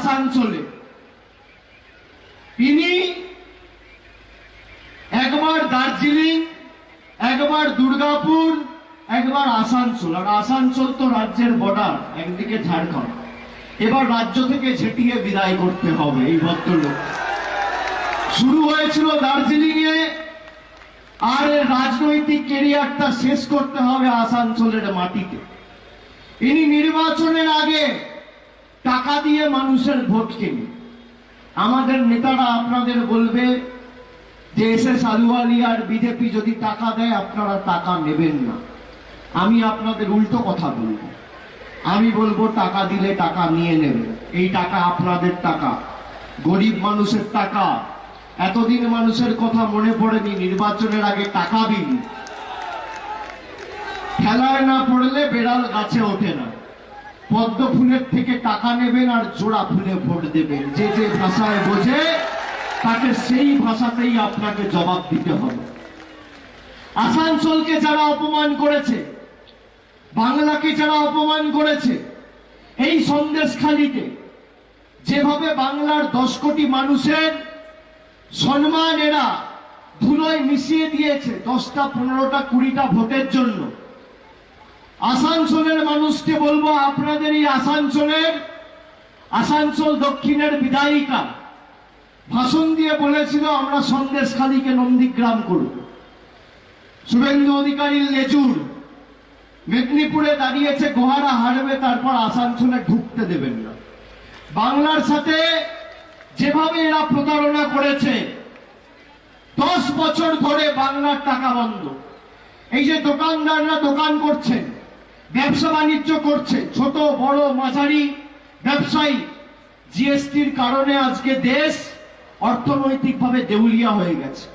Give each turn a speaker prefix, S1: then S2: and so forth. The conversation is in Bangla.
S1: আসানসোলে। ইনি একবার দার্জিলিং, একবার দুর্গাপুর, একবার আসানসোল। আর আসানসোল তো রাজ্যের বর্ডার, একদিকে ঝাড়খণ্ড। এবার রাজ্য থেকে ঝেঁটিয়ে বিদায় করতে হবে এই ভদ্রলোক। শুরু হয়েছিল দার্জিলিং এ, আর রাজনৈতিক ক্যারিয়ারটা শেষ করতে হবে আসানসোলের মাটিতে। ইনি নির্বাচনের আগে টাকা দিয়ে মানুষের ভোট কেনে। আমাদের নেতারা আপনাদের বলবে যে এসএস আলুওয়ালি আর বিজেপি যদি টাকা দেয় আপনারা টাকা নেবেন না। আমি আপনাদের উল্টো কথা বলবো, আমি বলবো টাকা দিলে টাকা নিয়ে নেবেন। এই টাকা আপনাদের টাকা, গরিব মানুষের টাকা। এতদিন মানুষের কথা মনে পড়েনি, নির্বাচনের আগে টাকা দিন। খেলায় না পড়লে বেড়াল গাছে ওঠে না। পদ্ম ফুলের থেকে টাকা নেবেন আর জোড়া ফুলে ভোট দেবেন। যে যে ভাষায় বোঝে তাকে সেই ভাষাতেই আপনাকে জবাব দিতে হবে। আসানসোলকে যারা অপমান করেছে, বাংলাকে যারা অপমান করেছে, এই সন্দেশখালিতে যেভাবে বাংলার 10 কোটি মানুষের সম্মান এরা ধুলোয় মিশিয়ে দিয়েছে 10টা 15টা 20টা ভোটের জন্য, আসানসোলের মানুষকে বলবো, আপনাদের এই আসানসোল দক্ষিণের বিধায়িকা ভাষণ দিয়ে বলেছিল আমরা সন্দেশখালিকে নন্দীগ্রাম করব। শুভেন্দু অধিকারীর লেজুর মেদিনীপুরে দাঁড়িয়েছে গোহারা হারবে, তারপর আসানসোলে ঢুকতে দেবেন না। বাংলার সাথে যেভাবে এরা প্রতারণা করেছে, 10 বছর ধরে বাংলার টাকা বন্ধ। এই যে দোকানদাররা দোকান করছেন, ব্যবসা বাণিজ্য করছে, ছোট বড় মাঝারি ব্যবসায়ী, জিএসটির কারণে আজকে দেশ অর্থনৈতিকভাবে দেউলিয়া হয়ে গেছে।